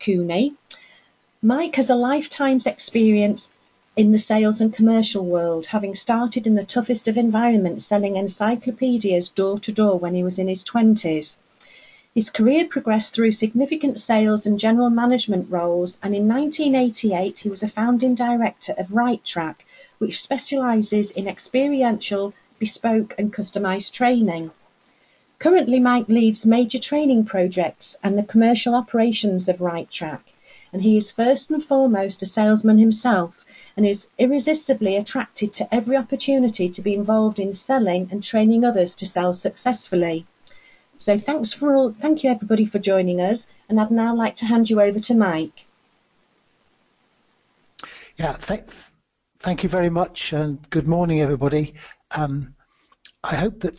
Cooney. Mike has a lifetime's experience in the sales and commercial world, having started in the toughest of environments selling encyclopedias door to door when he was in his 20s. His career progressed through significant sales and general management roles, and in 1988 he was a founding director of Righttrack, which specialises in experiential, bespoke and customised training. Currently, Mike leads major training projects and the commercial operations of Righttrack, and he is first and foremost a salesman himself and is irresistibly attracted to every opportunity to be involved in selling and training others to sell successfully. So thank you everybody for joining us, and I'd now like to hand you over to Mike. Yeah, thank you very much, and good morning everybody. I hope that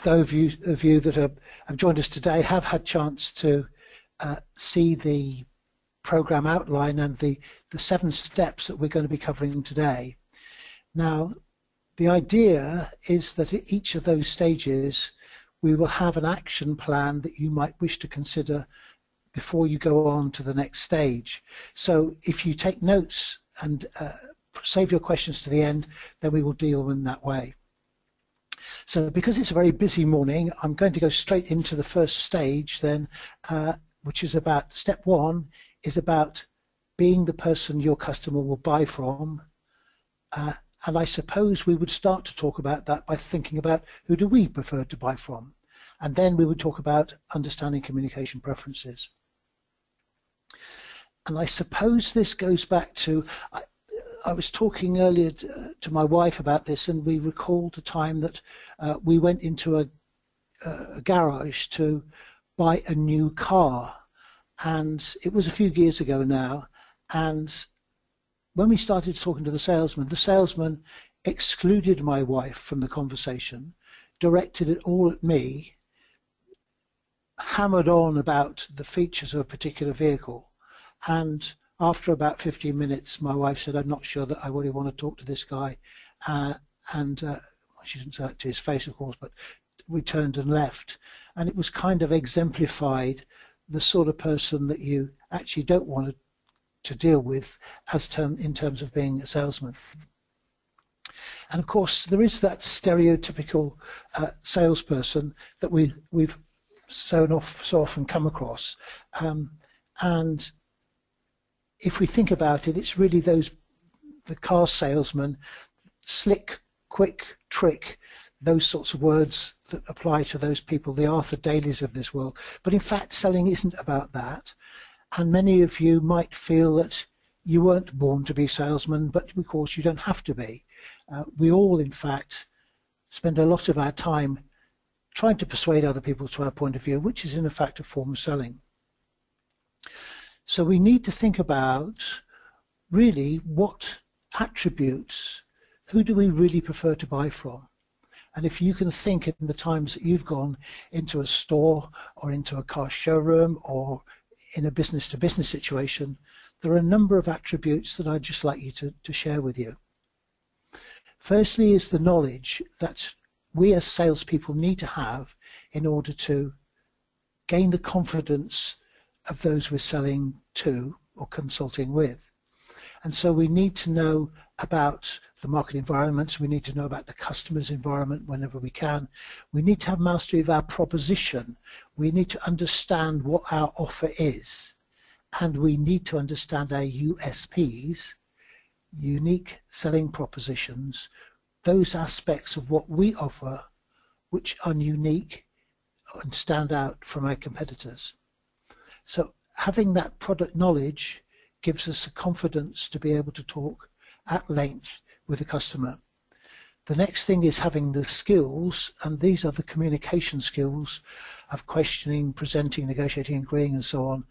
those of you that have joined us today have had a chance to see the program outline and the 7 steps that we're going to be covering today. Now, the idea is that at each of those stages we will have an action plan that you might wish to consider before you go on to the next stage. So if you take notes and save your questions to the end, then we will deal with them that way. So because it's a very busy morning, I'm going to go straight into the first stage then, which is about step 1 is about being the person your customer will buy from. And I suppose we would start to talk about that by thinking about who do we prefer to buy from. And then we would talk about understanding communication preferences. And I suppose this goes back to, I was talking earlier to my wife about this, and we recalled a time that we went into a garage to buy a new car, and it was a few years ago now, and when we started talking to the salesman excluded my wife from the conversation, directed it all at me, hammered on about the features of a particular vehicle, and after about 15 minutes, my wife said, I'm not sure that I really want to talk to this guy. She didn't say that to his face, of course, but we turned and left. And it was kind of exemplified the sort of person that you actually don't want to deal with in terms of being a salesman. And of course, there is that stereotypical salesperson that we've so often come across. And if we think about it, it's really the car salesman, slick, quick, trick, those sorts of words that apply to those people, the Arthur Dailies of this world. But in fact, selling isn't about that. And many of you might feel that you weren't born to be salesmen, but of course you don't have to be. We all, in fact, spend a lot of our time trying to persuade other people to our point of view, which is in effect a form of selling. So we need to think about really what attributes, who do we really prefer to buy from? And if you can think in the times that you've gone into a store or into a car showroom or in a business-to-business situation, there are a number of attributes that I'd just like you to share with you. Firstly is the knowledge that we as salespeople need to have in order to gain the confidence of those we're selling to or consulting with. And so we need to know about the market environment, we need to know about the customer's environment whenever we can. We need to have mastery of our proposition. We need to understand what our offer is. And we need to understand our USPs, unique selling propositions, those aspects of what we offer which are unique and stand out from our competitors. So having that product knowledge gives us the confidence to be able to talk at length with the customer. The next thing is having the skills, and these are the communication skills of questioning, presenting, negotiating, agreeing, and so on,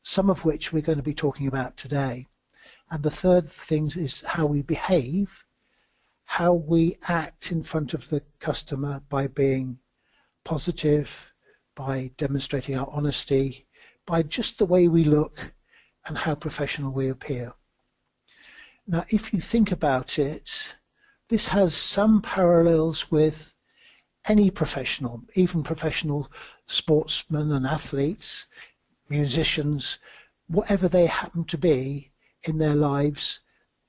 some of which we're going to be talking about today. And the third thing is how we behave, how we act in front of the customer by being positive, by demonstrating our honesty, by just the way we look and how professional we appear. Now, if you think about it, this has some parallels with any professional, even professional sportsmen and athletes, musicians. whatever they happen to be in their lives,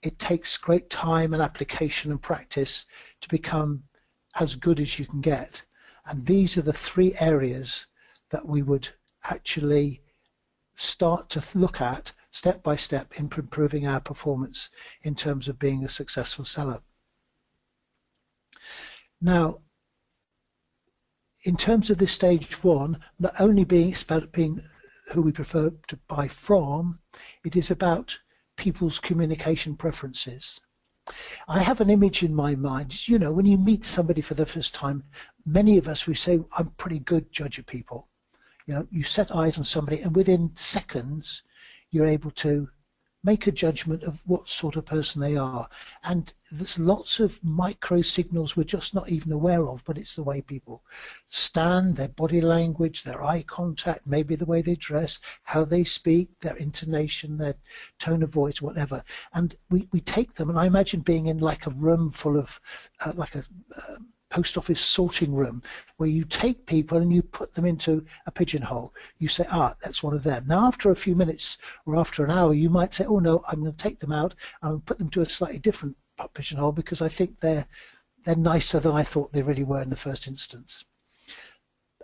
it takes great time and application and practice to become as good as you can get. And these are the three areas that we would actually start to look at step by step in improving our performance in terms of being a successful seller. Now, in terms of this stage one, not only it's about being who we prefer to buy from, it is about people's communication preferences. I have an image in my mind. You know, when you meet somebody for the first time, many of us, we say, I'm a pretty good judge of people. You know, you set eyes on somebody and within seconds, you're able to make a judgment of what sort of person they are. And there's lots of micro signals we're just not even aware of, but it's the way people stand, their body language, their eye contact, maybe the way they dress, how they speak, their intonation, their tone of voice, whatever. And we take them, and I imagine being in like a room full of, like a post office sorting room, where you take people and you put them into a pigeonhole. You say, that's one of them. Now, after a few minutes or after an hour, you might say, oh no, I'm going to take them out and put them to a slightly different pigeonhole because I think they're nicer than I thought they really were in the first instance.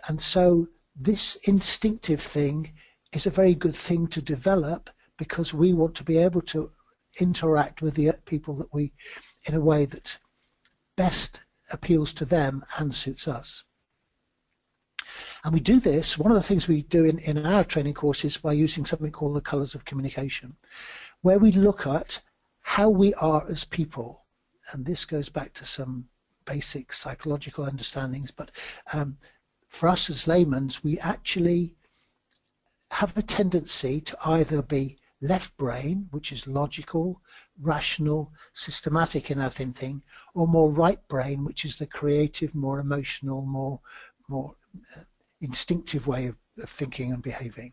And so this instinctive thing is a very good thing to develop, because we want to be able to interact with the people that we, in a way that best appeals to them and suits us. And we do this, one of the things we do in our training courses, by using something called the colours of communication, where we look at how we are as people. And this goes back to some basic psychological understandings, but for us as laymen, we actually have a tendency to either be left brain, which is logical, rational, systematic in our thinking, or more right brain, which is the creative, more emotional, more instinctive way of thinking and behaving.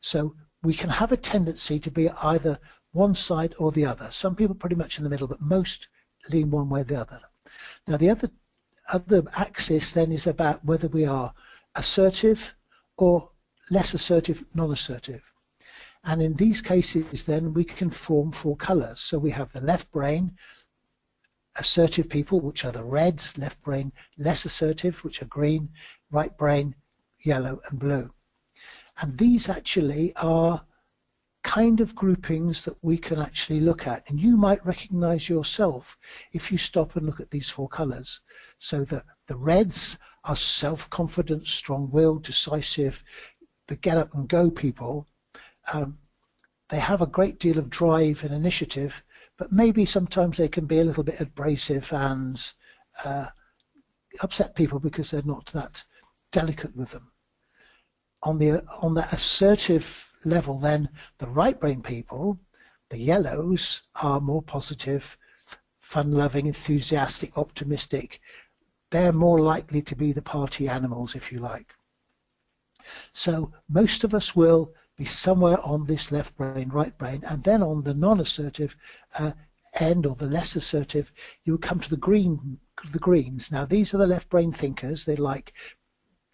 So we can have a tendency to be either one side or the other. Some people pretty much in the middle, but most lean one way or the other. Now the other axis then is about whether we are assertive or less assertive, non-assertive. And in these cases, then, we can form four colours. So we have the left brain, assertive people, which are the reds, left brain, less assertive, which are green, right brain, yellow and blue. And these actually are kind of groupings that we can actually look at. And you might recognise yourself if you stop and look at these four colours. So the reds are self-confident, strong-willed, decisive, the get-up-and-go people. They have a great deal of drive and initiative, but maybe sometimes they can be a little bit abrasive and upset people because they're not that delicate with them. On that assertive level, then, the right brain people, the yellows, are more positive, fun-loving, enthusiastic, optimistic. They're more likely to be the party animals, if you like. So most of us will be somewhere on this left brain, right brain, and then on the non-assertive end, or the less assertive, you will come to the greens. Now these are the left brain thinkers. They like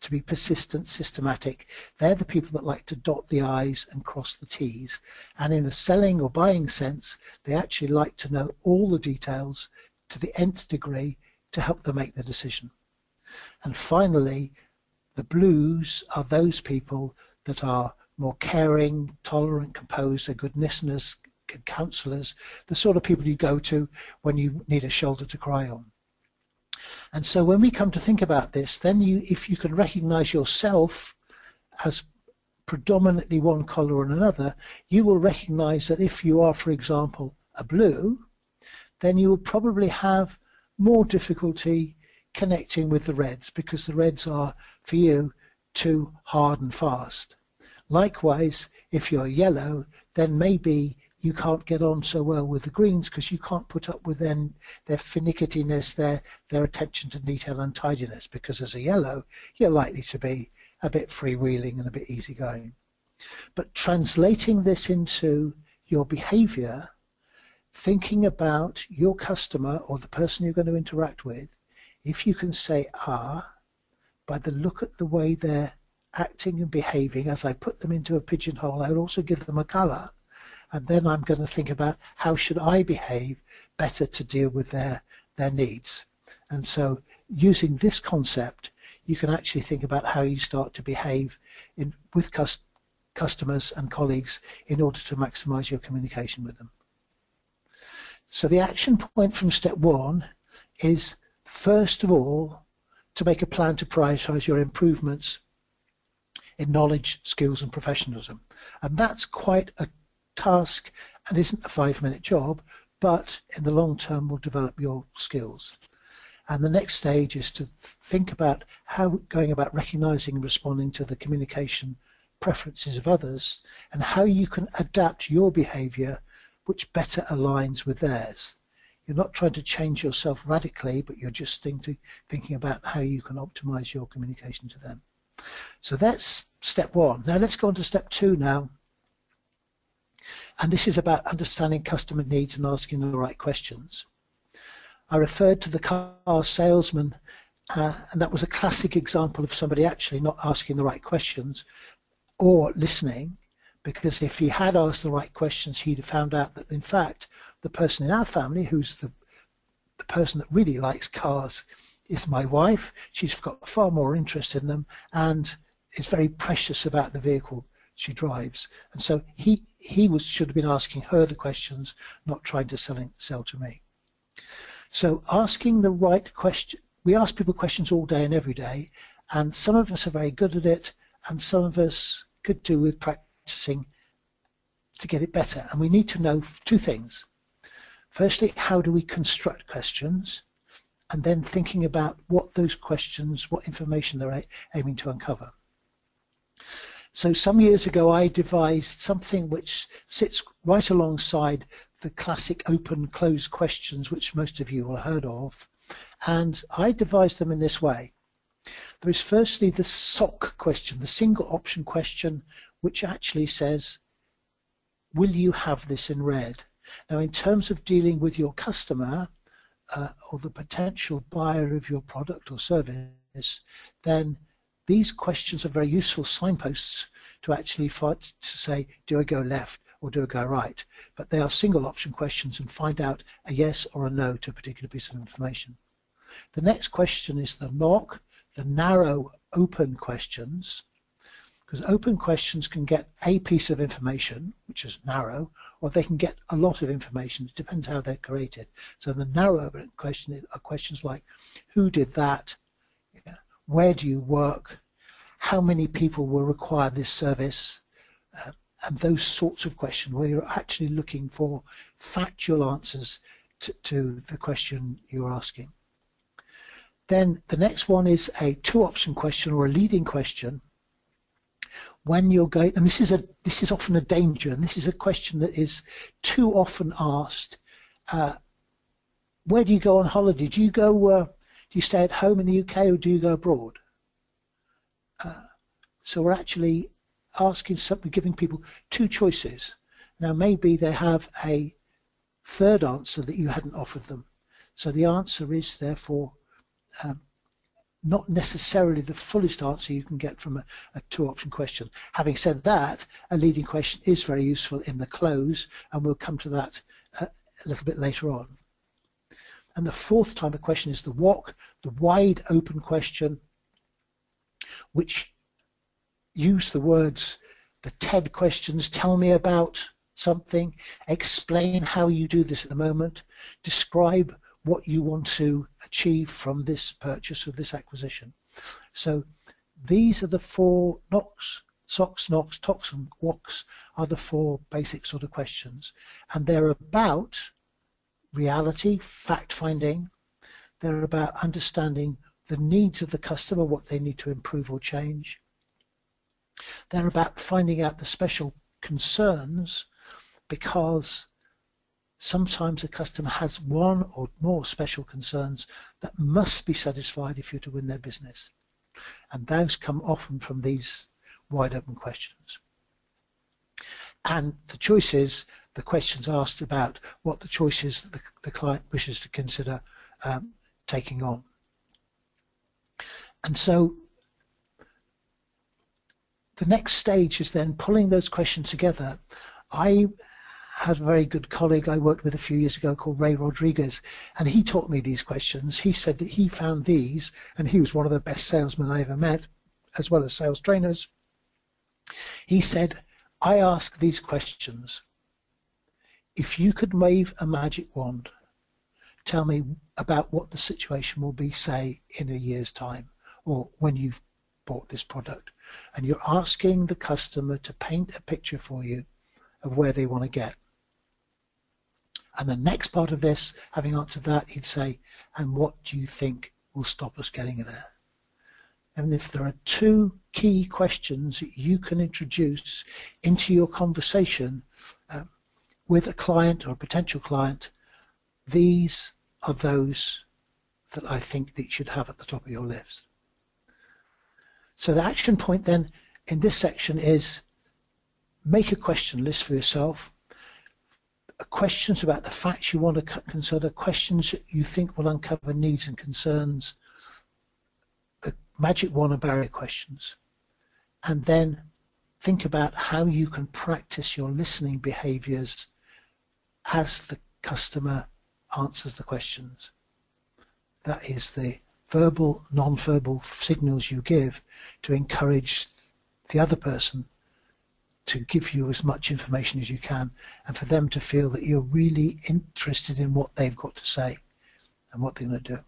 to be persistent, systematic. They're the people that like to dot the I's and cross the T's. And in a selling or buying sense, they actually like to know all the details to the nth degree to help them make the decision. And finally, the blues are those people that are more caring, tolerant, composed, are good listeners, good counsellors, the sort of people you go to when you need a shoulder to cry on. And so when we come to think about this, then if you can recognise yourself as predominantly one colour or another, you will recognise that if you are, for example, a blue, then you will probably have more difficulty connecting with the reds, because the reds are, for you, too hard and fast. Likewise, if you're yellow, then maybe you can't get on so well with the greens because you can't put up with their finickiness, their attention to detail and tidiness, because as a yellow, you're likely to be a bit freewheeling and a bit easygoing. But translating this into your behaviour, thinking about your customer or the person you're going to interact with, if you can say, by the look at the way they're acting and behaving, as I put them into a pigeonhole, I would also give them a colour. And then I'm going to think about how should I behave better to deal with their needs. And so using this concept, you can actually think about how you start to behave with customers and colleagues in order to maximize your communication with them. So the action point from step 1 is, first of all, to make a plan to prioritize your improvements in knowledge, skills, and professionalism. And that's quite a task and isn't a 5-minute job, but in the long term will develop your skills. And the next stage is to think about how going about recognizing and responding to the communication preferences of others and how you can adapt your behavior which better aligns with theirs. You're not trying to change yourself radically, but you're just thinking about how you can optimize your communication to them. So that's step 1. Now let's go on to step 2 now. And this is about understanding customer needs and asking the right questions. I referred to the car salesman, and that was a classic example of somebody actually not asking the right questions or listening, because if he had asked the right questions, he'd have found out that, in fact, the person in our family who's the person that really likes cars is my wife. She's got far more interest in them and is very precious about the vehicle she drives. And so he should have been asking her the questions, not trying to sell to me. So asking the right question, we ask people questions all day and every day, and some of us are very good at it, and some of us could do with practicing to get it better. And we need to know 2 things. Firstly, how do we construct questions? And then thinking about what those questions, what information they're aiming to uncover. So some years ago, I devised something which sits right alongside the classic open-closed questions, which most of you will have heard of. And I devised them in this way. There is firstly the SOC question, the single option question, which actually says, will you have this in red? Now, in terms of dealing with your customer or the potential buyer of your product or service, then these questions are very useful signposts to actually fight to say, do I go left or do I go right? But they are single option questions and find out a yes or a no to a particular piece of information. The next question is the NOC, the narrow open questions, because open questions can get a piece of information, which is narrow, or they can get a lot of information. It depends how they're created. So the narrow open question are questions like, who did that? Where do you work? How many people will require this service? And those sorts of questions where you're actually looking for factual answers to the question you're asking. Then the next one is a 2-option question or a leading question. When you're going, and this is often a danger, and this is a question that is too often asked. Where do you go on holiday? Do you stay at home in the UK or do you go abroad? So we're actually asking something, giving people 2 choices. Now maybe they have a third answer that you hadn't offered them. So the answer is therefore not necessarily the fullest answer you can get from a 2-option question. Having said that, a leading question is very useful in the close, and we'll come to that a little bit later on. And the 4th type of question is the WOC, the wide open question, which use the words, the TED questions, tell me about something, explain how you do this at the moment, describe what you want to achieve from this purchase or this acquisition. So these are the 4 NOCs, SOCs, NOCs, TOCs and WOCs are the 4 basic sort of questions. And they're about reality, fact-finding. They're about understanding the needs of the customer, what they need to improve or change. They're about finding out the special concerns, because sometimes a customer has 1 or more special concerns that must be satisfied if you're to win their business. And those come often from these wide open questions. And the choices, the questions asked about what the choices that the client wishes to consider taking on. And so the next stage is then pulling those questions together. I had a very good colleague I worked with a few years ago called Ray Rodriguez, and he taught me these questions. He said that he found these, and he was one of the best salesmen I ever met, as well as sales trainers. He said, I ask these questions. If you could wave a magic wand, tell me about what the situation will be, say, in a year's time, or when you've bought this product. And you're asking the customer to paint a picture for you of where they want to get. And the next part of this, having answered that, he'd say, and what do you think will stop us getting there? And if there are two key questions that you can introduce into your conversation with a client or a potential client, these are those that I think that you should have at the top of your list. So the action point then in this section is make a question list for yourself, questions about the facts you want to consider, questions that you think will uncover needs and concerns, the magic wand and barrier questions, and then think about how you can practice your listening behaviors as the customer answers the questions. That is the verbal, non-verbal signals you give to encourage the other person to give you as much information as you can, and for them to feel that you're really interested in what they've got to say and what they're going to do.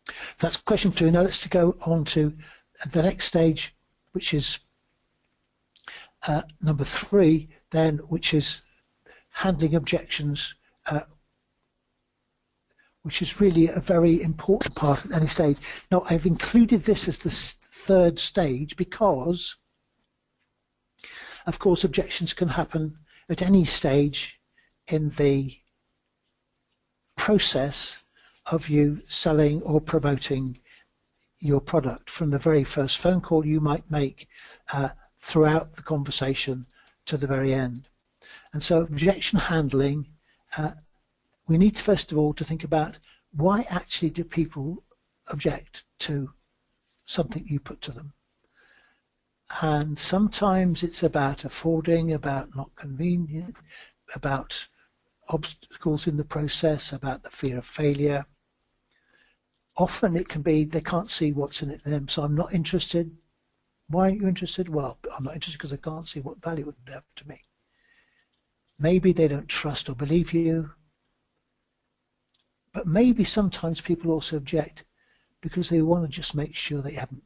So that's question 2. Now let's go on to the next stage, which is number 3, then, which is handling objections, which is really a very important part at any stage. Now, I've included this as the 3rd stage because, of course, objections can happen at any stage in the process of you selling or promoting your product, from the very first phone call you might make throughout the conversation to the very end. And so objection handling, we need to, first of all, to think about why actually do people object to something you put to them. And sometimes it's about affording, about not convenient, about obstacles in the process, about the fear of failure. Often it can be they can't see what's in it for them, so I'm not interested. Why aren't you interested? Well, I'm not interested because I can't see what value it would have to me. Maybe they don't trust or believe you. But maybe sometimes people also object because they want to just make sure they haven't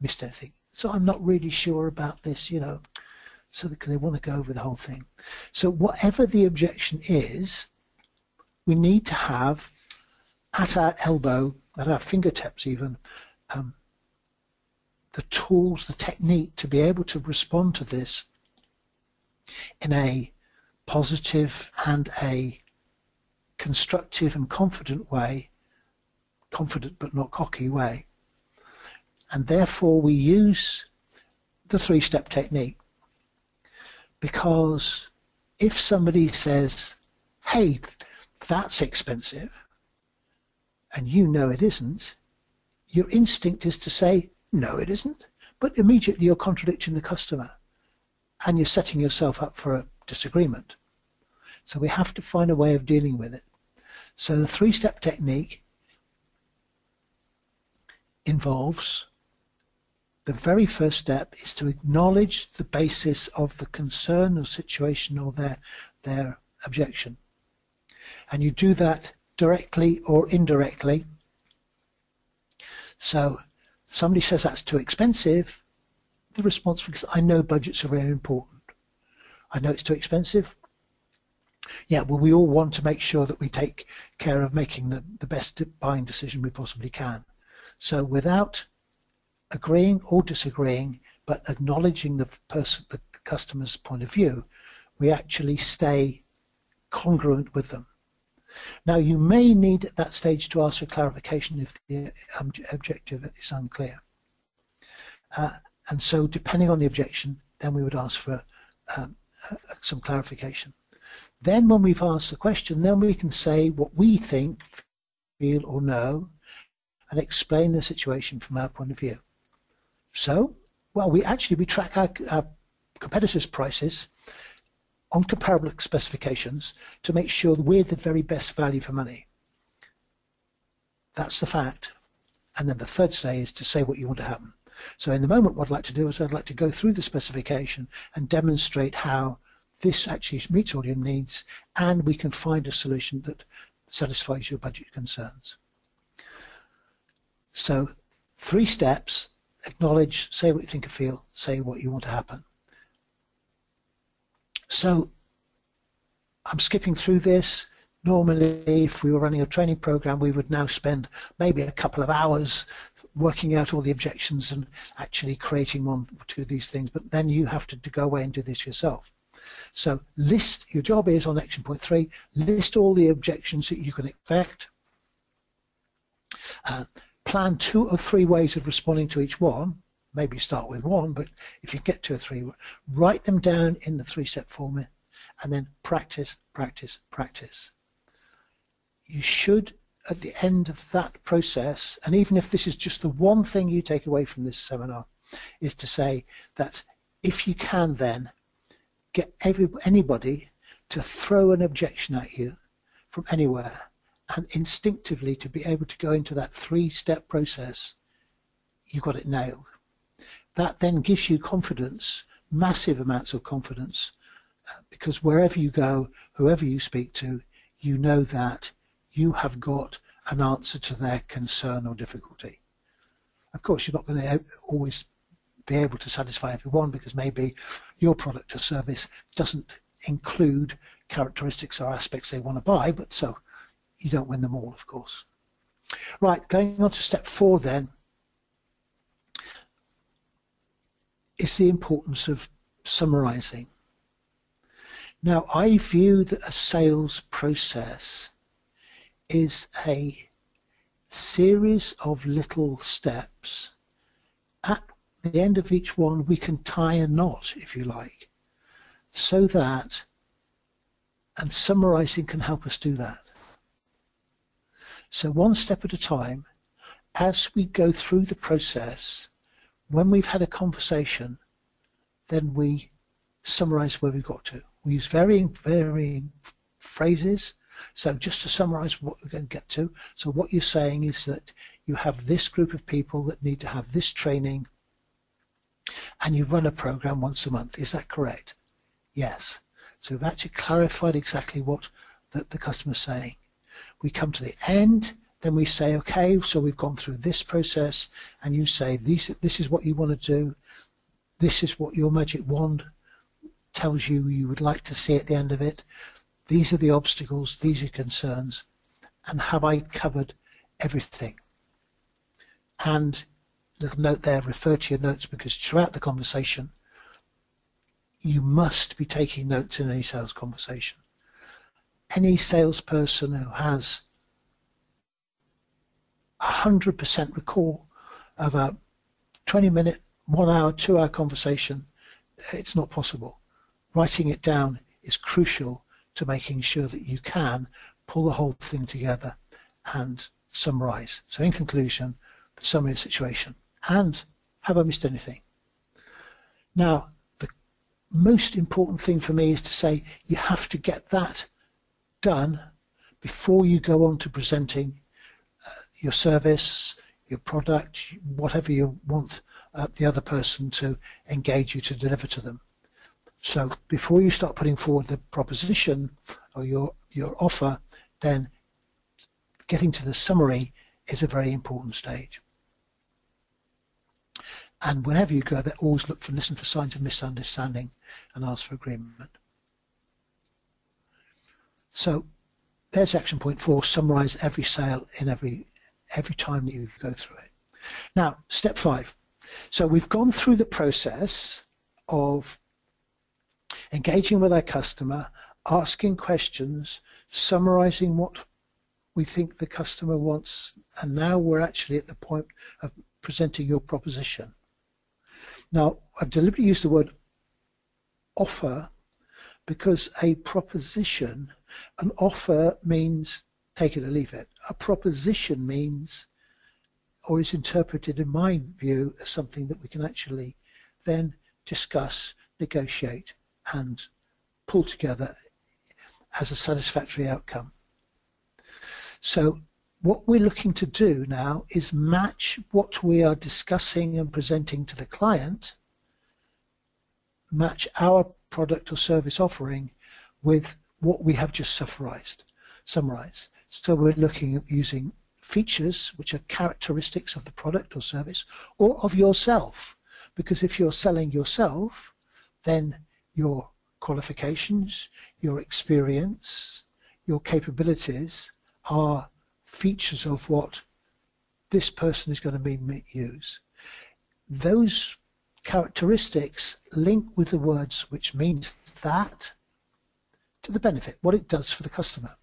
missed anything. So I'm not really sure about this, so because they want to go over the whole thing. So whatever the objection is, we need to have at our elbow, at our fingertips even, the tools, the technique to be able to respond to this in a positive and a constructive and confident way, confident but not cocky way. And therefore we use the 3-step technique, because if somebody says, hey, that's expensive, and you know it isn't, your instinct is to say, no, it isn't. But immediately you're contradicting the customer and you're setting yourself up for a disagreement. So we have to find a way of dealing with it. So the 3-step technique involves, the very first step is to acknowledge the basis of the concern or situation or their objection. And you do that directly or indirectly. So somebody says that's too expensive, the response is, I know budgets are very important. I know it's too expensive. Yeah, well, we all want to make sure that we take care of making the best buying decision we possibly can. So without agreeing or disagreeing, but acknowledging the customer's point of view, we actually stay congruent with them. Now, you may need at that stage to ask for clarification if the objective is unclear. And so depending on the objection, then we would ask for some clarification. Then when we've asked the question, then we can say what we think, feel or know, and explain the situation from our point of view. So Well, we track our competitors' prices on comparable specifications to make sure that we're the very best value for money. That's the fact. And then the third stage is to say what you want to happen. So in the moment, what I'd like to do is I'd like to go through the specification and demonstrate how this actually meets all your needs, and we can find a solution that satisfies your budget concerns. So 3 steps: acknowledge, say what you think or feel, say what you want to happen. So I'm skipping through this. Normally, if we were running a training program, we would now spend maybe a couple of hours working out all the objections and actually creating 1 or 2 of these things, but then you have to go away and do this yourself. So your job is on action point 3, list all the objections that you can expect, plan 2 or 3 ways of responding to each one, maybe start with 1, but if you get 2 or 3, write them down in the 3-step format, and then practice, practice, practice. You should, at the end of that process, and even if this is just the one thing you take away from this seminar, is to say that if you can then get anybody to throw an objection at you from anywhere, and instinctively to be able to go into that 3-step process, you've got it nailed. That then gives you confidence, massive amounts of confidence, because wherever you go, whoever you speak to, you know that you have got an answer to their concern or difficulty. Of course, you're not going to always be able to satisfy everyone, because maybe your product or service doesn't include characteristics or aspects they want to buy, but so you don't win them all, of course. Right, going on to step 4 then, is the importance of summarizing. Now, I view that a sales process is a series of little steps. At the end of each one, we can tie a knot, if you like, so that, and summarizing can help us do that. So 1 step at a time, as we go through the process, when we've had a conversation, then we summarize where we got to. We use varying phrases. So just to summarize what we're going to get to, so what you're saying is that you have this group of people that need to have this training, and you run a program once a month. Is that correct? Yes. So we've actually clarified exactly what the customer's saying. We come to the end, then we say, okay, so we've gone through this process, and you say, this is what you want to do, this is what your magic wand tells you would like to see at the end of it, these are the obstacles, these are concerns, and have I covered everything? And little note there, refer to your notes, because throughout the conversation, you must be taking notes in any sales conversation. Any salesperson who has 100% recall of a 20-minute, 1 hour, 2 hour conversation, it's not possible. Writing it down is crucial to making sure that you can pull the whole thing together and summarize. So in conclusion, the summary of the situation. And have I missed anything? Now, the most important thing for me is to say you have to get that done before you go on to presenting your service, your product, whatever you want the other person to engage you to deliver to them. So before you start putting forward the proposition or your offer, then getting to the summary is a very important stage. And whenever you go there, always listen for signs of misunderstanding and ask for agreement. So there's action point 4, summarize every sale in every time that you go through it. Now, step 5. So we've gone through the process of engaging with our customer, asking questions, summarizing what we think the customer wants, and now we're actually at the point of presenting your proposition. Now, I've deliberately used the word offer because a proposition, an offer means take it or leave it. A proposition means, or is interpreted in my view, as something that we can actually then discuss, negotiate, and pull together as a satisfactory outcome. So what we're looking to do now is match what we are discussing and presenting to the client, match our product or service offering with what we have just summarized. So we're looking at using features which are characteristics of the product or service or of yourself, because if you're selling yourself, then your qualifications, your experience, your capabilities are features of what this person is going to use. Those characteristics link with the words which means that to the benefit, what it does for the customer.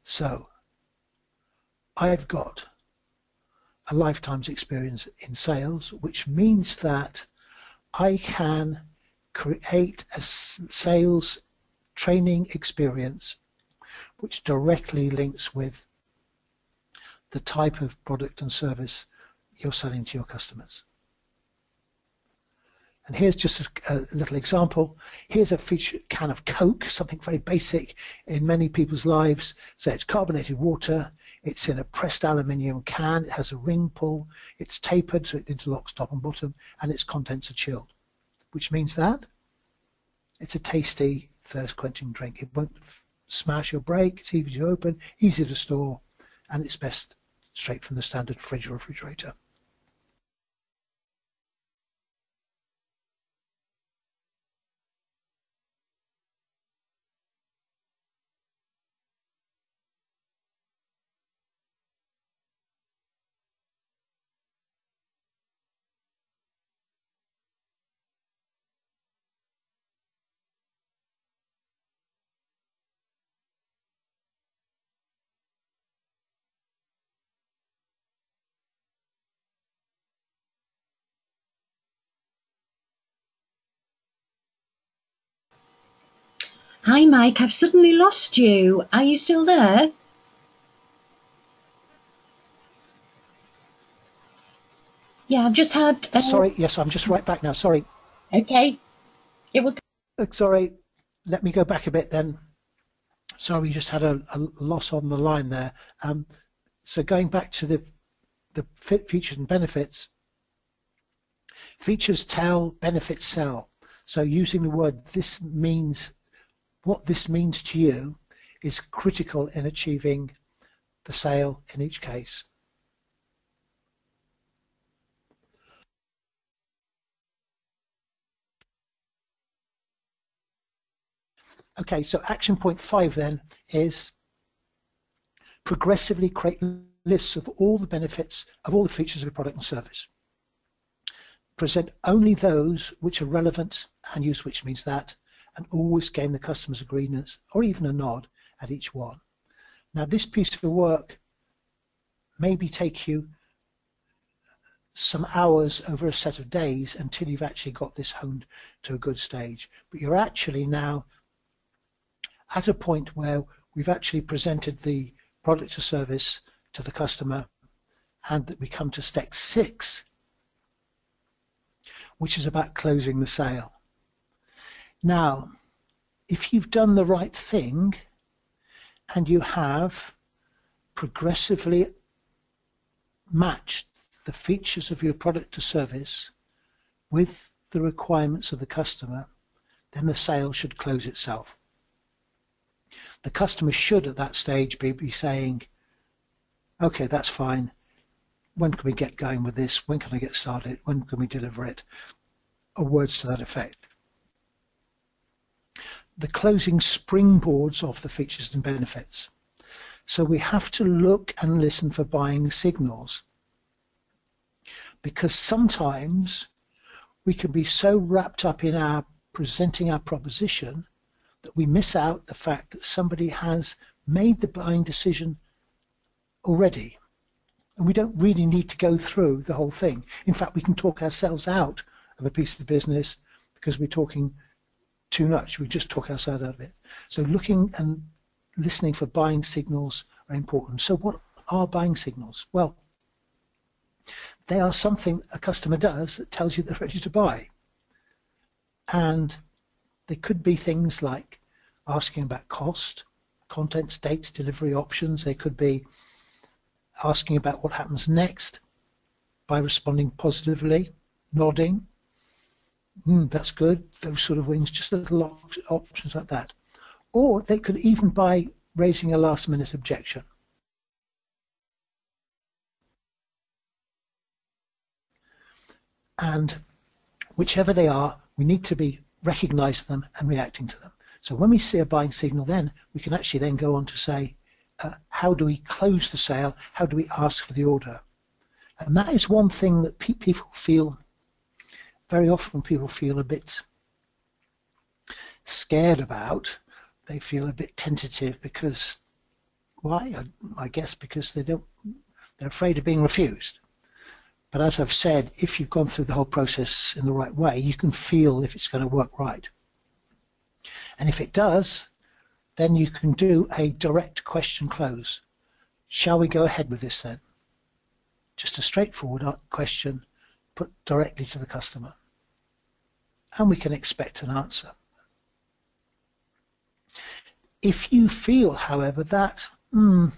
So I've got a lifetime's experience in sales, which means that I can create a sales training experience which directly links with the type of product and service you're selling to your customers. And here's just a little example. Here's a feature can of Coke, something very basic in many people's lives. So it's carbonated water, it's in a pressed aluminium can, it has a ring pull, it's tapered so it interlocks top and bottom, and its contents are chilled, which means that it's a tasty, thirst-quenching drink. It won't smash or break, it's easy to open, easy to store, and it's best straight from the standard fridge or refrigerator. Hi Mike, I've suddenly lost you. Are you still there? Yeah, I've just had... Sorry, yes, I'm just right back now, sorry. Okay, it will... Sorry, let me go back a bit then. Sorry, we just had a loss on the line there. So going back to the features and benefits, features tell, benefits sell. So using the word this means, what this means to you is critical in achieving the sale in each case. Okay, so action point 5 then is progressively create lists of all the benefits of all the features of a product and service. Present only those which are relevant and use which means that, and always gain the customer's agreement or even a nod at each one. Now this piece of work maybe take you some hours over a set of days until you've actually got this honed to a good stage, but you're actually now at a point where we've actually presented the product or service to the customer, and that we come to step 6, which is about closing the sale. Now, if you've done the right thing and you have progressively matched the features of your product or service with the requirements of the customer, then the sale should close itself. The customer should at that stage be saying, okay, that's fine. When can we get going with this? When can I get started? When can we deliver it? Or words to that effect. The closing springboards of the features and benefits. So we have to look and listen for buying signals, because sometimes we can be so wrapped up in our presenting our proposition that we miss out the fact that somebody has made the buying decision already. And we don't really need to go through the whole thing. In fact, we can talk ourselves out of a piece of business because we're talking too much. We just talk ourselves out of it. So looking and listening for buying signals are important. So what are buying signals? Well, They are something a customer does that tells you they're ready to buy. And they could be things like asking about cost, contents, dates, delivery options. They could be asking about what happens next by responding positively, nodding. That's good. Those sort of things, just little options like that. Or they could even by raising a last-minute objection. And whichever they are, we need to be recognizing them and reacting to them. So when we see a buying signal, then we can actually then go on to say, how do we close the sale? How do we ask for the order? And that is one thing that people feel, very often people feel a bit scared about. They feel a bit tentative because, why? I guess because they're afraid of being refused. But as I've said, if you've gone through the whole process in the right way, you can feel if it's going to work right. And if it does, then you can do a direct question close. Shall we go ahead with this then? Just a straightforward question put directly to the customer. And we can expect an answer. If you feel, however, that I'm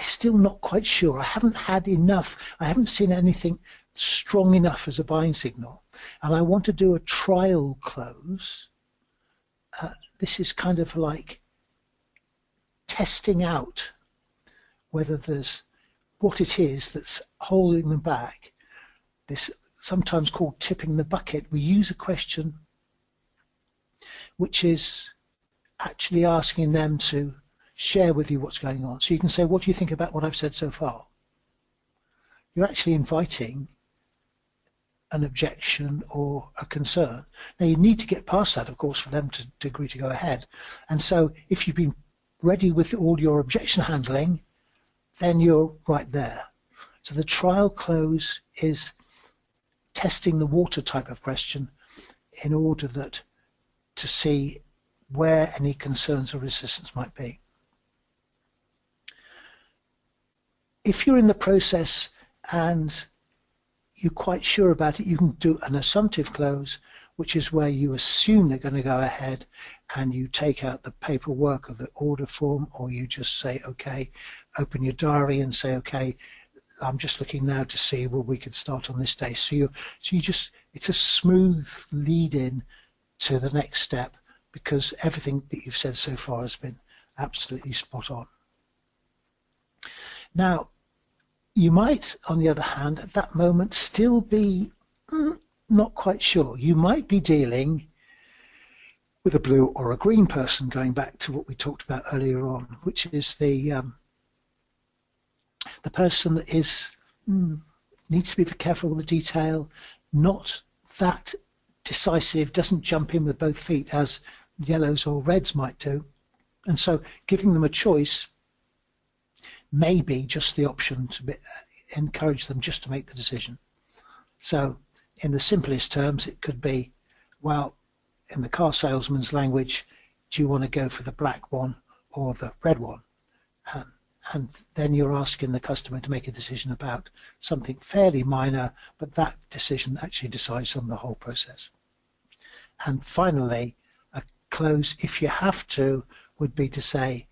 still not quite sure, I haven't had enough, I haven't seen anything strong enough as a buying signal, and I want to do a trial close, this is kind of like testing out whether there's what it is that's holding them back. This sometimes called tipping the bucket. We use a question which is actually asking them to share with you what's going on. So you can say, what do you think about what I've said so far? You're actually inviting an objection or a concern. Now you need to get past that, of course, for them to agree to go ahead. And so if you've been ready with all your objection handling, then you're right there. So the trial close is testing the water type of question in order that to see where any concerns or resistance might be. If you're in the process and you're quite sure about it, you can do an assumptive close, which is where you assume they're going to go ahead and you take out the paperwork or the order form, or you just say, okay, open your diary and say, okay, I'm just looking now to see where we could start on this day. So you just, it's a smooth lead in to the next step because everything that you've said so far has been absolutely spot on. Now, you might, on the other hand, at that moment still be not quite sure. You might be dealing with a blue or a green person, going back to what we talked about earlier on, which is the person that is needs to be very careful with the detail, not that decisive, doesn't jump in with both feet as yellows or reds might do. And so giving them a choice may be just the option to encourage them just to make the decision. So in the simplest terms, it could be, well, in the car salesman's language, do you want to go for the black one or the red one? And then you're asking the customer to make a decision about something fairly minor, but that decision actually decides on the whole process. And finally, a close, if you have to, would be to say,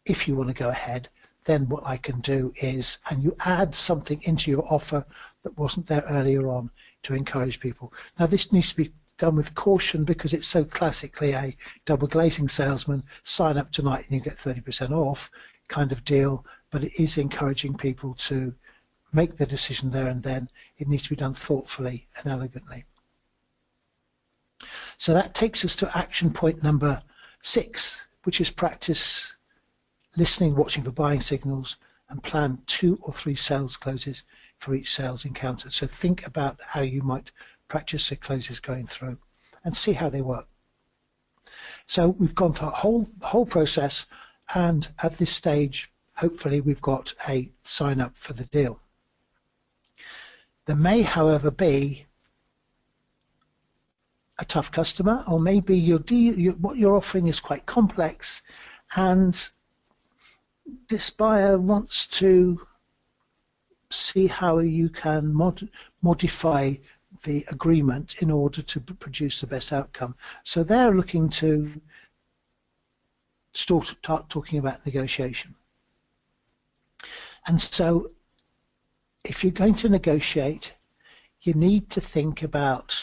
if you want to go ahead, then what I can do is, and you add something into your offer that wasn't there earlier on to encourage people. Now this needs to be done with caution because it's so classically a double glazing salesman, sign up tonight and you get 30% off kind of deal, but it is encouraging people to make the decision there and then. It needs to be done thoughtfully and elegantly. So that takes us to action point number 6, which is practice listening, watching for buying signals, and plan 2 or 3 sales closes for each sales encounter. So think about how you might practice the closes going through and see how they work. So we've gone through the whole process, and at this stage, hopefully we've got a sign up for the deal. There may, however, be a tough customer, or maybe what you're offering is quite complex, and this buyer wants to see how you can modify the agreement in order to produce the best outcome. So they're looking to start talking about negotiation. And so if you're going to negotiate, you need to think about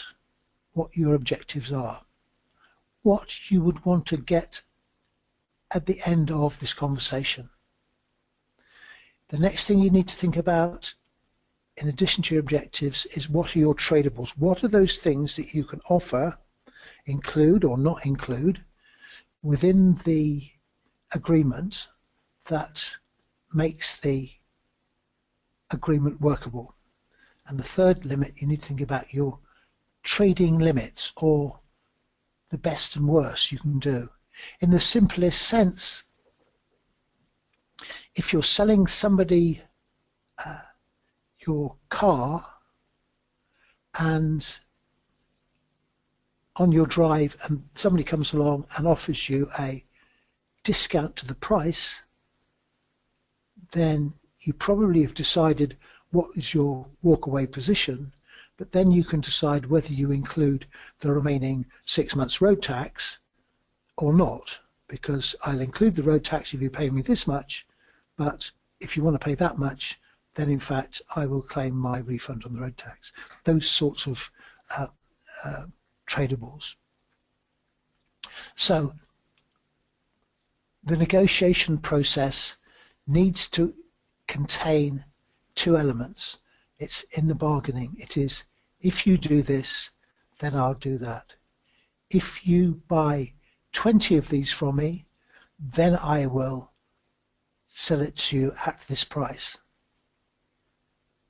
what your objectives are, what you would want to get at the end of this conversation. The next thing you need to think about, in addition to your objectives, is what are your tradables? What are those things that you can offer, include or not include, within the agreement that makes the agreement workable? And the third limit, you need to think about your trading limits, or the best and worst you can do. In the simplest sense, if you're selling somebody your car, and on your drive and somebody comes along and offers you a discount to the price, then you probably have decided what is your walkaway position, but then you can decide whether you include the remaining 6 months road tax or not, because I'll include the road tax if you pay me this much, but if you want to pay that much, then in fact I will claim my refund on the road tax. Those sorts of tradables. So the negotiation process needs to contain two elements. It's in the bargaining. It is, if you do this, then I'll do that. If you buy 20 of these from me, then I will sell it to you at this price.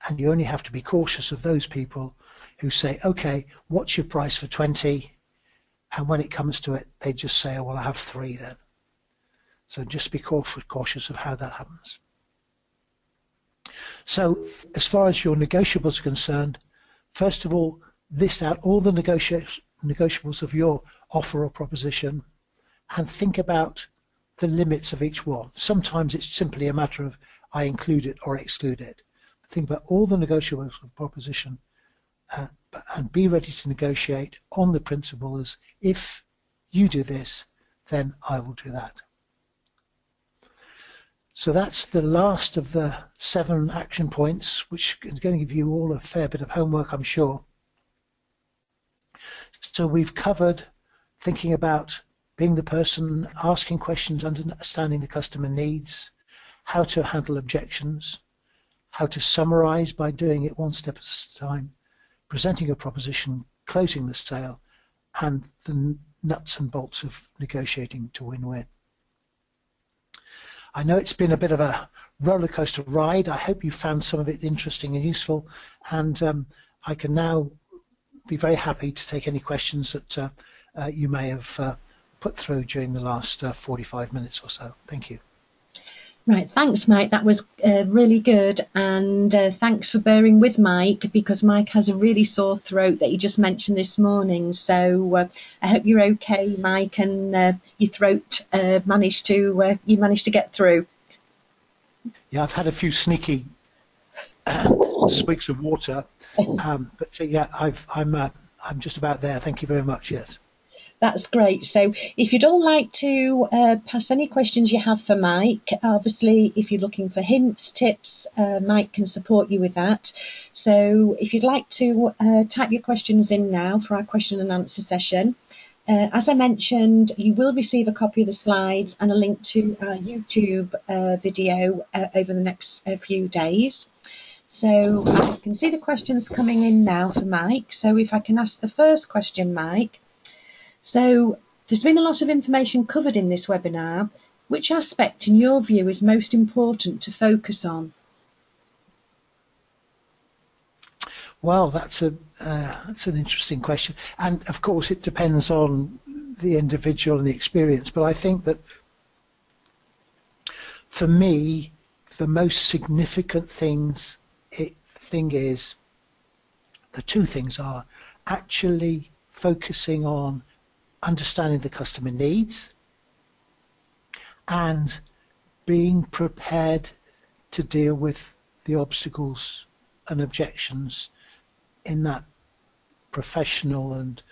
And you only have to be cautious of those people who say, okay, what's your price for 20? And when it comes to it, they just say, oh, well, I have 3 then. So just be cautious of how that happens. So as far as your negotiables are concerned, first of all, list out all the negotiables of your offer or proposition and think about the limits of each one. Sometimes it's simply a matter of I include it or exclude it. Think about all the negotiables of proposition and be ready to negotiate on the principle as if you do this, then I will do that. So that's the last of the 7 action points, which is going to give you all a fair bit of homework, I'm sure. So we've covered thinking about being the person asking questions, understanding the customer needs, how to handle objections, how to summarize by doing it one step at a time, presenting a proposition, closing the sale, and the nuts and bolts of negotiating to win-win. I know it's been a bit of a roller coaster ride. I hope you found some of it interesting and useful, and I can now be very happy to take any questions that you may have put through during the last 45 minutes or so. Thank you. Right, thanks Mike, that was really good, and thanks for bearing with Mike, because Mike has a really sore throat that he just mentioned this morning, so I hope you're okay, Mike, and your throat you managed to get through. Yeah, I've had a few sneaky swigs of water, but yeah, I'm just about there. Thank you very much. Yes. That's great. So if you'd all like to pass any questions you have for Mike, obviously if you're looking for hints, tips, Mike can support you with that. So if you'd like to type your questions in now for our question and answer session. As I mentioned, you will receive a copy of the slides and a link to our YouTube video over the next few days. So I can see the questions coming in now for Mike. So if I can ask the first question, Mike. So there's been a lot of information covered in this webinar. Which aspect, in your view, is most important to focus on? Well, that's an interesting question, and of course it depends on the individual and the experience. But I think that for me, the most significant thing is the two things are actually focusing on understanding the customer needs and being prepared to deal with the obstacles and objections in that professional and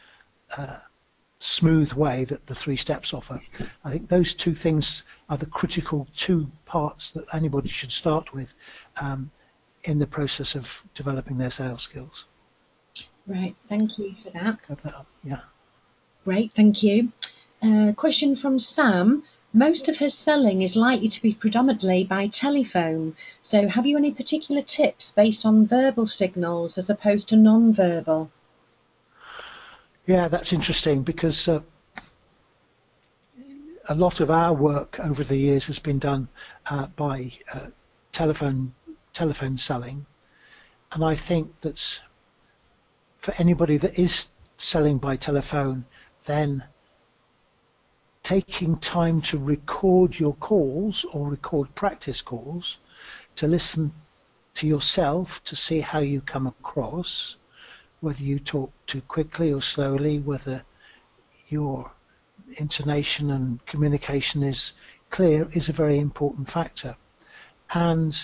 smooth way that the 3 steps offer. I think those 2 things are the critical 2 parts that anybody should start with in the process of developing their sales skills. Right, thank you for that. Yeah. Great, thank you. Question from Sam. Most of her selling is likely to be predominantly by telephone. So have you any particular tips based on verbal signals as opposed to non-verbal? Yeah, that's interesting because a lot of our work over the years has been done by telephone selling, and I think that for anybody that is selling by telephone, then taking time to record your calls or record practice calls to listen to yourself to see how you come across, whether you talk too quickly or slowly, whether your intonation and communication is clear, is a very important factor. And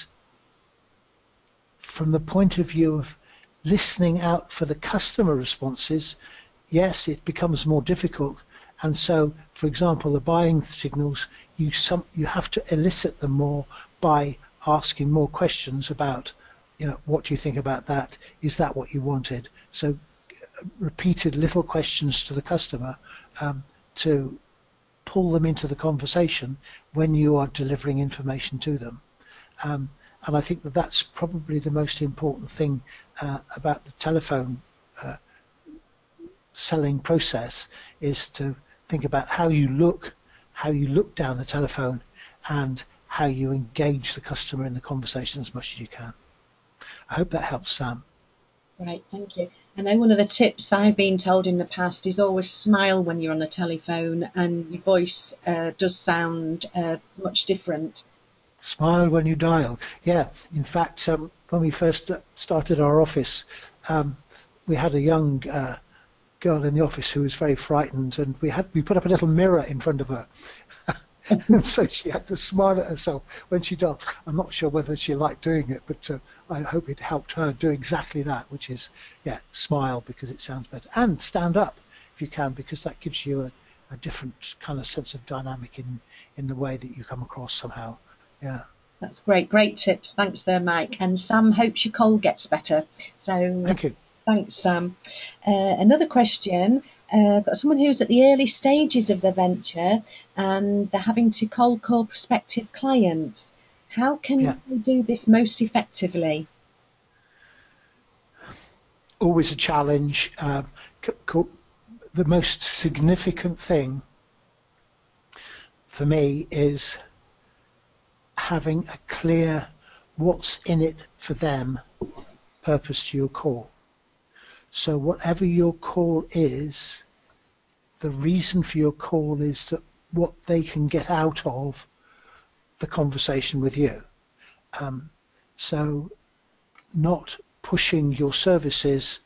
from the point of view of listening out for the customer responses, yes, it becomes more difficult. And so, for example, the buying signals, you have to elicit them more by asking more questions about, what do you think about that? Is that what you wanted? So repeated little questions to the customer to pull them into the conversation when you are delivering information to them. And I think that that's probably the most important thing about the telephone selling process, is to think about how you look down the telephone, and how you engage the customer in the conversation as much as you can. I hope that helps, Sam. Right, thank you. I know one of the tips I've been told in the past is always smile when you're on the telephone, and your voice does sound much different. Smile when you dial. Yeah, in fact, when we first started our office, we had a young girl in the office who was very frightened, and we put up a little mirror in front of her. And so she had to smile at herself when she dialed. I'm not sure whether she liked doing it, but I hope it helped her do exactly that, which is, smile because it sounds better. And stand up if you can, because that gives you a different kind of sense of dynamic in the way that you come across somehow. Yeah. That's great. Great tips. Thanks there, Mike. And Sam hopes your cold gets better. So thank you. Thanks, Sam. Another question. Got someone who's at the early stages of their venture, and they're having to cold call prospective clients. How can they do this most effectively? Always a challenge. The most significant thing for me is having a clear what's in it for them purpose to your call. So whatever your call is, the reason for your call is that what they can get out of the conversation with you. So not pushing your services,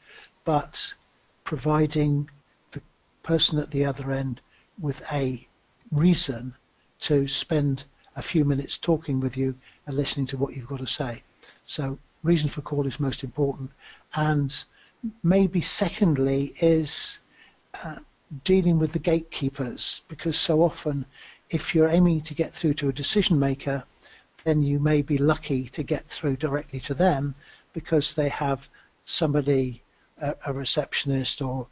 but providing the person at the other end with a reason to spend a few minutes talking with you and listening to what you've got to say. So reason for call is most important. And maybe secondly is dealing with the gatekeepers, because so often if you're aiming to get through to a decision maker, then you may be lucky to get through directly to them because they have somebody, a receptionist or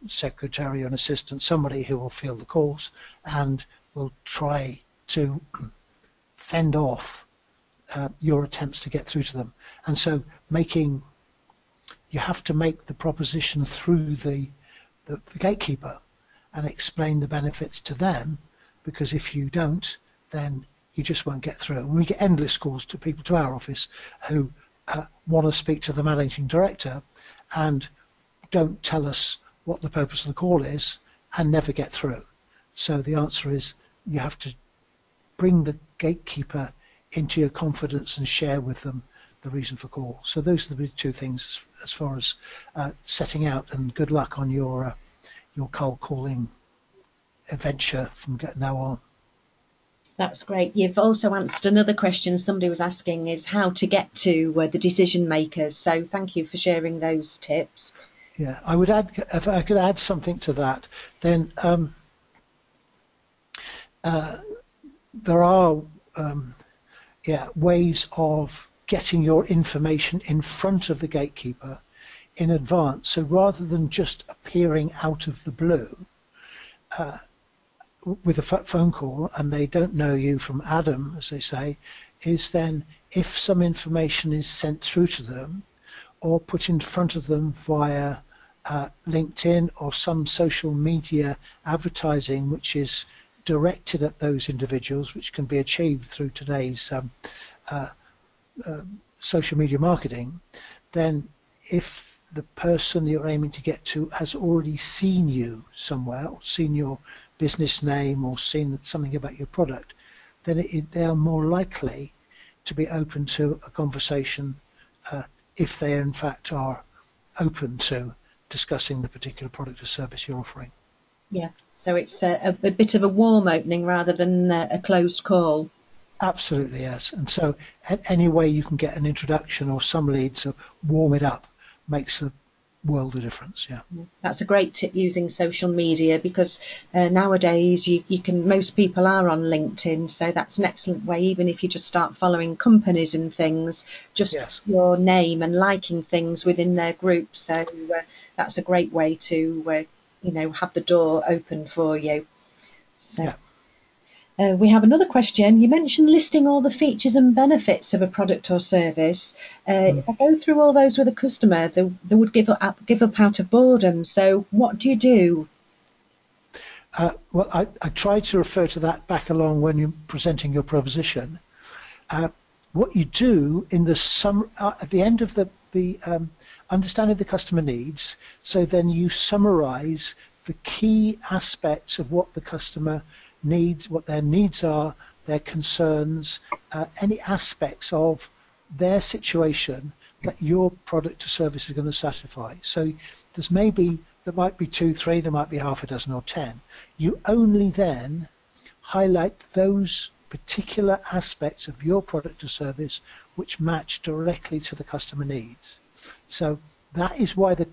secretary or an assistant, somebody who will field the calls and will try to fend off your attempts to get through to them. And so you have to make the proposition through the gatekeeper and explain the benefits to them, because if you don't, then you just won't get through. We get endless calls to people to our office who want to speak to the managing director and don't tell us what the purpose of the call is and never get through. So the answer is you have to bring the gatekeeper into your confidence and share with them the reason for call. So those are the two things as far as setting out, and good luck on your cold calling adventure from now on. That's great. You've also answered another question somebody was asking, is how to get to the decision makers. So thank you for sharing those tips. Yeah, I would add, if I could add something to that, then there are ways of getting your information in front of the gatekeeper in advance. So rather than just appearing out of the blue with a phone call and they don't know you from Adam, as they say, is then if some information is sent through to them or put in front of them via LinkedIn or some social media advertising which is directed at those individuals, which can be achieved through today's social media marketing, then if the person you're aiming to get to has already seen you somewhere, or seen your business name, or seen something about your product, then they are more likely to be open to a conversation if they in fact are open to discussing the particular product or service you're offering. Yeah, so it's a bit of a warm opening rather than a closed call. Absolutely, yes. And so any way you can get an introduction or some lead to warm it up makes a world of difference. Yeah, that's a great tip, using social media, because nowadays most people are on LinkedIn, so that's an excellent way, even if you just start following companies and things, just yes. your name and liking things within their group. So that's a great way to have the door open for you. So. Yeah. We have another question. You mentioned listing all the features and benefits of a product or service. If I go through all those with a customer, they would give up out of boredom. So what do you do? Well, I try to refer to that back along when you're presenting your proposition. What you do in the at the end of the understanding the customer needs, so then you summarize the key aspects of what the customer needs, what their needs are, their concerns, any aspects of their situation that your product or service is going to satisfy. So there might be 2, 3, there might be half a dozen or 10. You only then highlight those particular aspects of your product or service which match directly to the customer needs. So that is why the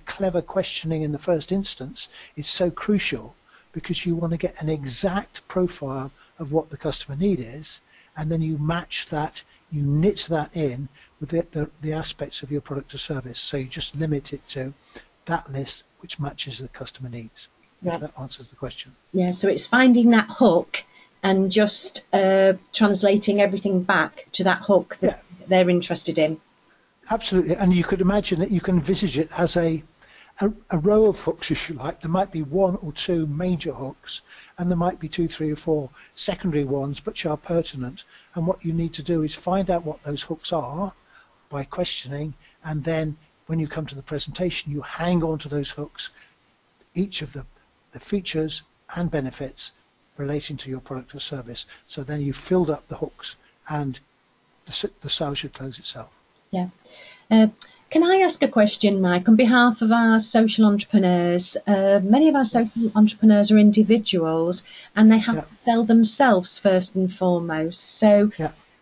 clever questioning in the first instance is so crucial, because you want to get an exact profile of what the customer need is, and then you match that, you knit that in with the aspects of your product or service. So you just limit it to that list which matches the customer needs. Right. If that answers the question. Yeah, so it's finding that hook and just translating everything back to that hook that they're interested in. Absolutely, and you could imagine that you can envisage it as a row of hooks, if you like. There might be 1 or 2 major hooks, and there might be 2, 3 or 4 secondary ones which are pertinent. And what you need to do is find out what those hooks are by questioning, and then when you come to the presentation, you hang on to those hooks, each of the features and benefits relating to your product or service. So then you've filled up the hooks, and the sale should close itself. Yeah. Can I ask a question, Mike, on behalf of our social entrepreneurs? Many of our social entrepreneurs are individuals, and they have to sell themselves first and foremost. So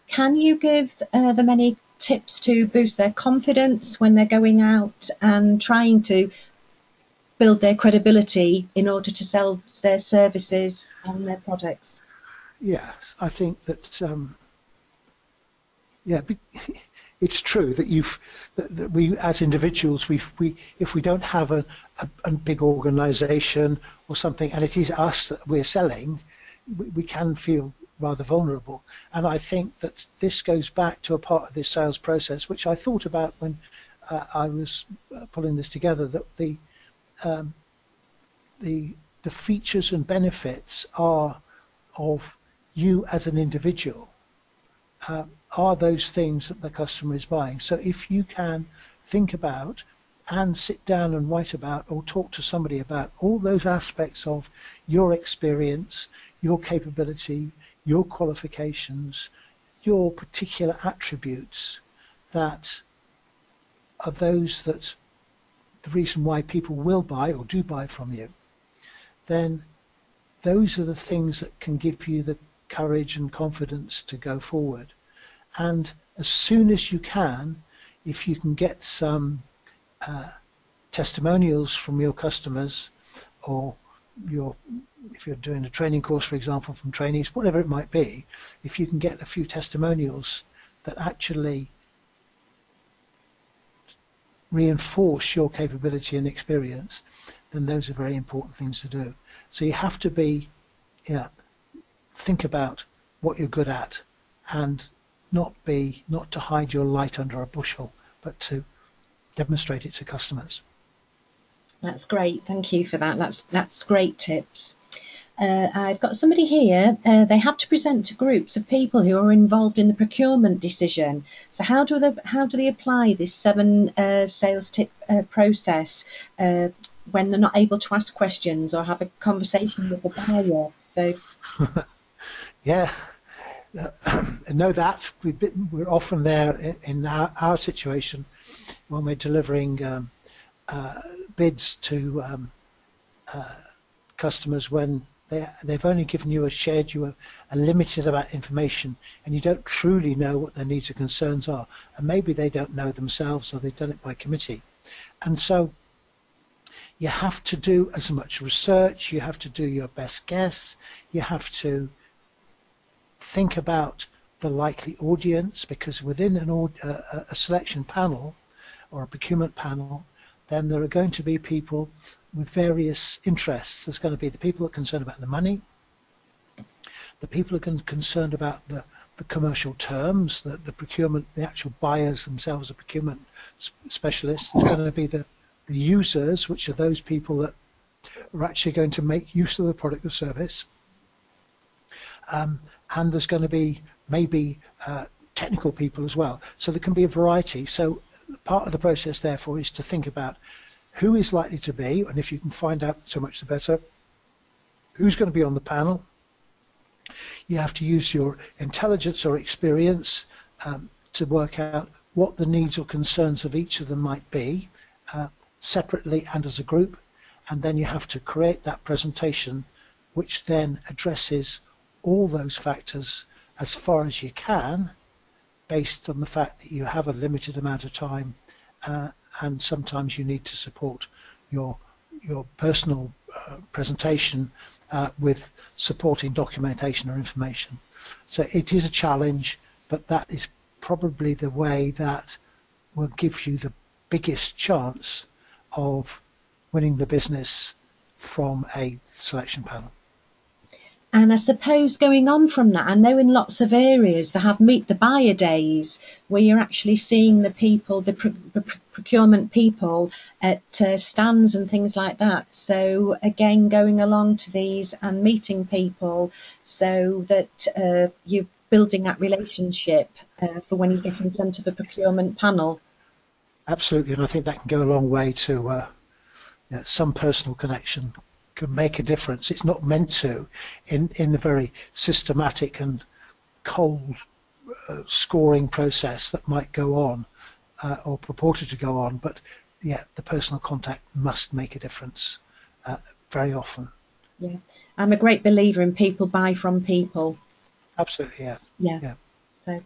can you give them any tips to boost their confidence when they're going out and trying to build their credibility in order to sell their services and their products? Yes, I think that it's true that we as individuals, if we don't have a big organisation or something, and it is us that we're selling, we can feel rather vulnerable. And I think that this goes back to a part of this sales process, which I thought about when I was pulling this together, that the features and benefits are of you as an individual. Are those things that the customer is buying. So if you can think about and sit down and write about or talk to somebody about all those aspects of your experience, your capability, your qualifications, your particular attributes that are those that the reason why people will buy or do buy from you, then those are the things that can give you the courage and confidence to go forward. And as soon as you can, if you can get some testimonials from your customers, or if you're doing a training course, for example, from trainees, whatever it might be, if you can get a few testimonials that actually reinforce your capability and experience, then those are very important things to do. So you have to think about what you're good at, and not to hide your light under a bushel, but to demonstrate it to customers. That's great. Thank you for that. That's great tips. I've got somebody here. They have to present to groups of people who are involved in the procurement decision. So how do they apply this 7 sales tip process when they're not able to ask questions or have a conversation with the buyer? So yeah, know that we're often there in our situation when we're delivering bids to customers, when they've only shared you a limited amount of information, and you don't truly know what their needs and concerns are, and maybe they don't know themselves, or they've done it by committee. And so you have to do as much research, you have to do your best guess, you have to think about the likely audience, because within a selection panel or a procurement panel, then there are going to be people with various interests. There's going to be the people that are concerned about the money, the people who are concerned about the commercial terms, the procurement, the actual buyers themselves are procurement specialists. There's going to be the users, which are those people that are actually going to make use of the product or service. And there's going to be maybe technical people as well. So there can be a variety. So part of the process, therefore, is to think about who is likely to be, and if you can find out, so much the better, who's going to be on the panel. You have to use your intelligence or experience to work out what the needs or concerns of each of them might be, separately and as a group, and then you have to create that presentation which then addresses all those factors as far as you can, based on the fact that you have a limited amount of time, and sometimes you need to support your personal presentation with supporting documentation or information. So it is a challenge, but that is probably the way that will give you the biggest chance of winning the business from a selection panel. And I suppose going on from that, I know in lots of areas they have meet the buyer days, where you're actually seeing the people, the procurement people at stands and things like that. So again, going along to these and meeting people, so that you're building that relationship for when you get in front of a procurement panel. Absolutely, and I think that can go a long way to some personal connection. Can make a difference. It's not meant to in the very systematic and cold scoring process that might go on or purported to go on, but yeah, the personal contact must make a difference very often. Yeah, I'm a great believer in people buy from people. Absolutely, yeah. Yeah. So,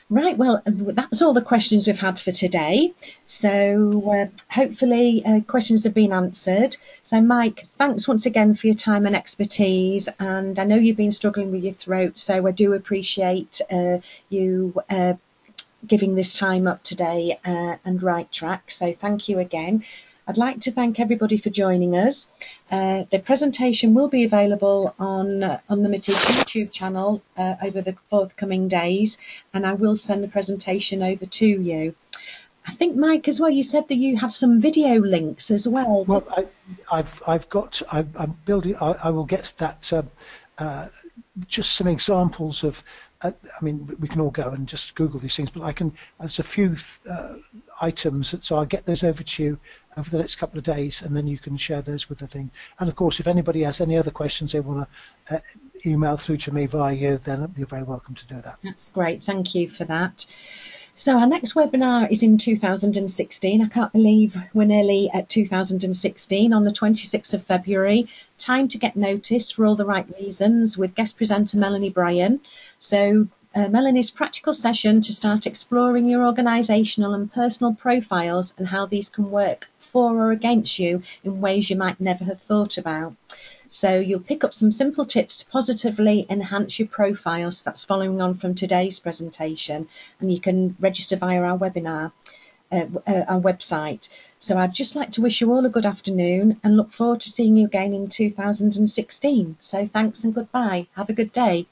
right, well, that's all the questions we've had for today. So hopefully questions have been answered. So Mike, thanks once again for your time and expertise. And I know you've been struggling with your throat, so I do appreciate you giving this time up today and Righttrack. So thank you again. I'd like to thank everybody for joining us. The presentation will be available on UnLtd YouTube channel over the forthcoming days, and I will send the presentation over to you. I think, Mike, as well, you said that you have some video links as well. Well, I'm building. I will get that. Just some examples of. I mean, we can all go and just Google these things, but I can. There's a few items, so I'll get those over to you over the next couple of days, and then you can share those with the thing. And of course, if anybody has any other questions they want to email through to me via you, then you're very welcome to do that. That's great. Thank you for that. So our next webinar is in 2016. I can't believe we're nearly at 2016, on the 26th of February. Time to get noticed for all the right reasons, with guest presenter Melanie Bryan. So Melanie's practical session to start exploring your organisational and personal profiles and how these can work for or against you in ways you might never have thought about. So you'll pick up some simple tips to positively enhance your profiles. That's following on from today's presentation, and you can register via our webinar, our website. So I'd just like to wish you all a good afternoon and look forward to seeing you again in 2016. So thanks and goodbye. Have a good day.